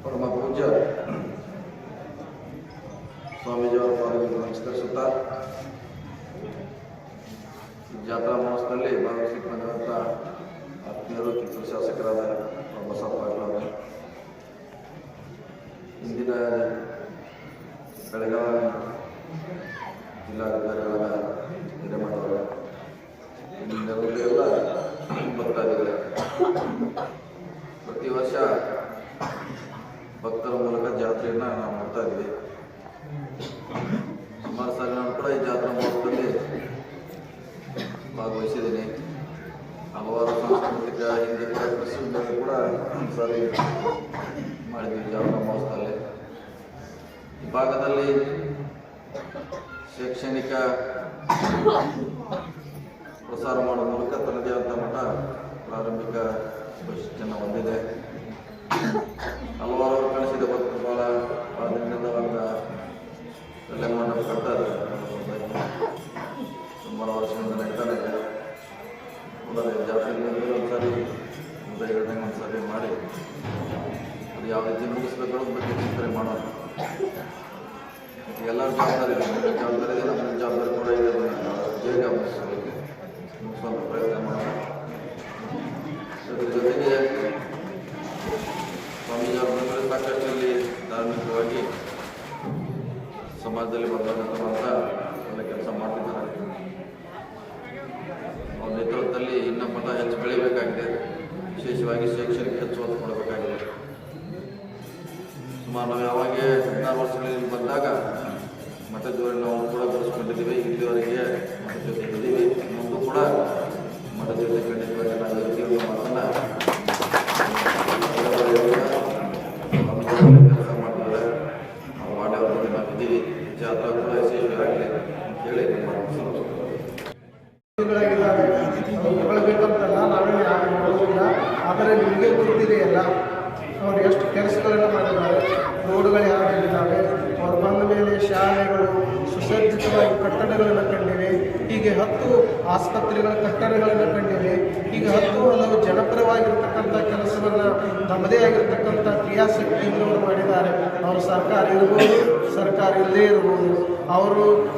ಪರಮ ಪೂಜ್ಯ ಸ್ವಾಮೀಜಿಯವರ ಪಾದಗಳಿಗೆ ನಮಸ್ಕರಿಸುತ್ತಾ ಜಾತ್ರಾ ಮಹೋತ್ಸವದಲ್ಲಿ ಭಾಗವಹಿಸಲಿಕ್ಕೆ ಬಂದಿರುವಂಥ ಆತ್ಮೀಯರು ಕಿತ್ತೂರು ಶಾಸಕರಾದ ಬಸಪ್ಪ ಪಾಟೀಲ್ ಇಂದಿನ ಬೆಳಗಾವಿ ಜಿಲ್ಲಾಧಿಕಾರಿಗಳಾದ ಹಿರೇಮಠವರು ಎಲ್ಲ ಭಕ್ತಾದಿಗಳೇ ಪ್ರತಿ ವರ್ಷ ಭಕ್ತರ ಮೂಲಕ ಜಾತ್ರೆಯನ್ನು ನಾವು ಮಾಡ್ತಾ ಇದ್ವಿ. ಸುಮಾರು ಸಾರಿ ನಾನು ಕೂಡ ಈ ಜಾತ್ರಾ ಮಹೋತ್ಸವದಲ್ಲಿ ಭಾಗವಹಿಸಿದ್ದೀನಿ. ಹಲವಾರು ಸಾಂಸ್ಕೃತಿಕ ಹಿಂದೆ ಪ್ರಸಿದ್ಧರು ಕೂಡ ಸಾರಿ ಮಾಡಿದ್ವಿ ಜಾತ್ರಾ ಮಹೋತ್ಸವದಲ್ಲಿ. ಈ ಭಾಗದಲ್ಲಿ ಶೈಕ್ಷಣಿಕ ಪ್ರಸಾರ ಮಾಡುವ ಮೂಲಕ ತನ್ನದೇ ಆದ ಮಟ್ಟ ಪ್ರಾರಂಭಿಕ ವೈಶಿಷ್ಟ್ಯವನ್ನು ಹೊಂದಿದೆ. ಹಲವಾರು ಕಳಿಸಿದ ಭಕ್ತರು ಭಾಳ ದಿನದಿಂದ ಒಂದು ಕಲ್ಯಾಣ ಮಂಟಪ ಕಟ್ತಾ ಇದ್ದಾರೆ. ಸುಮಾರು ವರ್ಷದಿಂದ ನಡೀತಾನೆ ಇದೆ. ಜಾತ್ರೆಯಲ್ಲಿ ಒಂದ್ಸಾರಿ ಒಂದ್ಸಾರಿ ಮಾಡಿ ಅದು ಯಾವ ರೀತಿ ಮುಗಿಸ್ಬೇಕು ಅನ್ನೋದ್ರ ಬಗ್ಗೆ ಚಿಂತನೆ ಮಾಡೋಣ. ಎಲ್ಲರ ಜವಾಬ್ದಾರಿ ಇದೆ, ನಮ್ಮ ಜವಾಬ್ದಾರಿ ಇದೆ, ನಮ್ಮ ಜವಾಬ್ದಾರಿ ಕೂಡ ಇದೆ. ಬೇಗ ಮುಗಿಸುವಂಥ ಪ್ರಯತ್ನ ಮಾಡೋಣ. ಅದ್ರ ಜೊತೆಗೆ ಸ್ವಾಮೀಜಿಯವರ ಸಾಕಷ್ಟು ಇಲ್ಲಿ ಧಾರ್ಮಿಕವಾಗಿ ಸಮಾಜದಲ್ಲಿ ಬರಬೇಕಂತ ಒಳ್ಳೆ ಕೆಲಸ ಮಾಡ್ತಿದ್ದಾರೆ. ಅವ್ರ ನೇತೃತ್ವದಲ್ಲಿ ಇನ್ನೂ ಮಠ ಹೆಚ್ಚು ಬೆಳಿಬೇಕಾಗಿದೆ. ವಿಶೇಷವಾಗಿ ಶೈಕ್ಷಣಿಕ ಹೆಚ್ಚು ಒತ್ತು ಕೊಡಬೇಕಾಗಿದೆ. ಸುಮಾರು ನಾವು ಯಾವಾಗ 16 ವರ್ಷಗಳಲ್ಲಿ ಬಂದಾಗ ಮಠದ ಜೊತೆ ನಾವು ಕೂಡ ಬೆಳೆಸ್ಕೊಂಡಿದ್ದೀವಿ. ಇಲ್ಲಿವರೆಗೆ ಮಠದ ಜೊತೆ ಇದ್ದೀವಿ. ಮುಂದೂ ಕೂಡ ಮಠದ ಜೊತೆ ಖಂಡಿತವಾಗಿ ನಾವು ಇರ್ತೀವಿ ಮಾತನ್ನು ಕೆಲಸ ಮಾಡ್ತಾರೆ. ನಾವು ಮಾಡಿದ್ರೆ ನಾವು ಇದ್ದೀವಿ. ಜಾತ್ರಾ ಕೂಡ ಯಶಸ್ವಿಯಾಗಲಿ ಅಂತ ಹೇಳಿ ಹೊಗಳಬೇಕಂತಲ್ಲ, ನಾವೇನು ಯಾರು ಮಾಡೋದಿಲ್ಲ. ಆದರೆ ನಿಮಗೆ ಗೊತ್ತಿದೆ ಎಲ್ಲ ಅವರು ಎಷ್ಟು ಕೆಲಸಗಳನ್ನು ಮಾಡಿದ್ದಾರೆ, ರೋಡ್ಗಳು ಯಾವ ಇದ್ದಾವೆ, ಅವ್ರು ಬಂದ ಮೇಲೆ ಶಾಲೆಗಳು ಸುಸಜ್ಜಿತವಾಗಿ ಕಟ್ಟಡಗಳನ್ನು ಕಂಡಿವೆ. ಹೀಗೆ 10 ಆಸ್ಪತ್ರೆಗಳ ಕಟ್ಟಡಗಳನ್ನು ಕಂಡಿವೆ. ಹೀಗೆ 10 ಹಲವು ಜನಪರವಾಗಿರ್ತಕ್ಕಂಥ ಕೆಲಸವನ್ನು ತಮ್ಮದೇ ಆಗಿರ್ತಕ್ಕಂಥ ಕ್ರಿಯಾಶಕ್ತಿಯನ್ನು ಮಾಡಿದ್ದಾರೆ. ಅವರು ಸರ್ಕಾರ ಇರ್ಬೋದು, ಸರ್ಕಾರ ಇಲ್ಲದೇ ಇರ್ಬೋದು.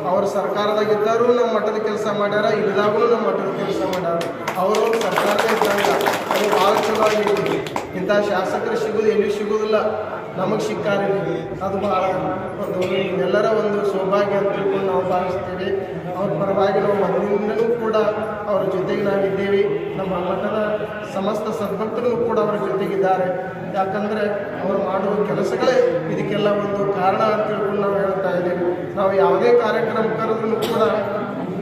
ಅವರು ಸರ್ಕಾರದಾಗಿದ್ದರೂ ನಮ್ಮ ಮಠದ ಕೆಲಸ ಮಾಡ್ಯಾರ, ಇಲ್ಲದಾಗೂ ನಮ್ಮ ಮಠದ ಕೆಲಸ ಮಾಡ್ಯಾರ. ಅವರು ಸರ್ಕಾರದೇ ಇದ್ದಾಗ ಅದು ಭಾಳ ಚಲೋ ಆಗಿದ್ದೀವಿ. ಇಂಥ ಶಾಸಕರು ಸಿಗೋದು ಎಲ್ಲಿ ಸಿಗೋದಿಲ್ಲ, ನಮಗೆ ಸಿಕ್ಕಾರಿದ್ದೀವಿ. ಅದು ಭಾಳ ಎಲ್ಲರ ಒಂದು ಸೌಭಾಗ್ಯ ಅಂತ ತಿಳ್ಕೊಂಡು ನಾವು ಭಾವಿಸ್ತೇವೆ. ಅವ್ರ ಪರವಾಗಿ ನಾವು ಮನೆಯಿಂದಲೂ ಕೂಡ ಅವರ ಜೊತೆಗೆ ನಾವಿದ್ದೇವೆ. ನಮ್ಮ ಮಠದ ಸಮಸ್ತ ಸದ್ಭಕ್ತರು ಕೂಡ ಅವರ ಜೊತೆಗಿದ್ದಾರೆ. ಯಾಕಂದರೆ ಅವರು ಮಾಡುವ ಕೆಲಸಗಳೇ ಇದಕ್ಕೆಲ್ಲ ಒಂದು ಕಾರಣ ಅಂತ ತಿಳ್ಕೊಂಡು ನಾವು ಹೇಳ್ತಾ ಇದ್ದೇವೆ. ನಾವು ಯಾವುದೇ ಕಾರ್ಯಕ್ರಮ ಕರೆದ್ರೂ ಕೂಡ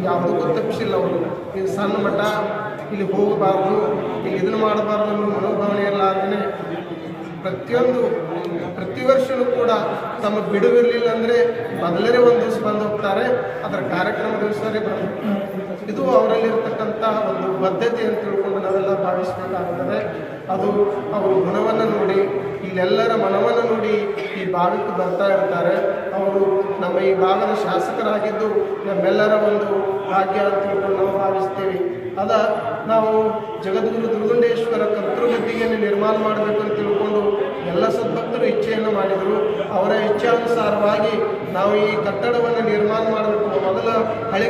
ಯಾವುದಕ್ಕೂ ತಪ್ಪಿಸಿಲ್ಲ. ಅವರು ಇದು ಸಣ್ಣ ಮಠ, ಇಲ್ಲಿ ಹೋಗಬಾರ್ದು, ಇಲ್ಲಿ ಇದನ್ನು ಮಾಡಬಾರ್ದು ಅನ್ನೋ ಮನೋಭಾವನೆ ಎಲ್ಲ ಆದರೆ ಪ್ರತಿ ವರ್ಷವೂ ಕೂಡ ತಮ್ಮ ಬಿಡುವಿರಲಿಲ್ಲ ಅಂದರೆ ಮೊದಲೇ ಒಂದು ದಿವಸ ಬಂದು ಹೋಗ್ತಾರೆ, ಅದರ ಕಾರ್ಯಕ್ರಮ ದಿವಸವೇ ಬಂದು. ಇದು ಅವರಲ್ಲಿರ್ತಕ್ಕಂಥ ಒಂದು ಬದ್ಧತೆ ಅಂತ ತಿಳ್ಕೊಂಡು ನಾವೆಲ್ಲ ಭಾವಿಸಬೇಕಾಗುತ್ತದೆ. ಅದು ಅವರು ಗುಣವನ್ನು ನೋಡಿ, ಇಲ್ಲೆಲ್ಲರ ಮನವನ್ನು ನೋಡಿ ಈ ಭಾಗಕ್ಕೆ ಬರ್ತಾ ಇರ್ತಾರೆ. ಅವರು ನಮ್ಮ ಈ ಭಾಗದ ಶಾಸಕರಾಗಿದ್ದು ನಮ್ಮೆಲ್ಲರ ಒಂದು ಭಾಗ್ಯ ಅಂತ ತಿಳ್ಕೊಂಡು ನಾವು ಭಾವಿಸ್ತೇವೆ. ನಾವು ಜಗದ್ಗುರು ದುರ್ಗುಂಡೇಶ್ವರ ಕರ್ತೃಗದ್ದಿಗೆಯನ್ನು ನಿರ್ಮಾಣ ಮಾಡಬೇಕು ಅಂತ ತಿಳ್ಕೊಂಡು ಎಲ್ಲ ಸದ್ಭಕ್ತರು ಇಚ್ಛೆಯನ್ನು ಮಾಡಿದರು. ಅವರ ಇಚ್ಛಾನುಸಾರವಾಗಿ ನಾವು ಈ ಕಟ್ಟಡವನ್ನು ನಿರ್ಮಾಣ ಮಾಡಬೇಕು. ಮೊದಲ ಹಳೆ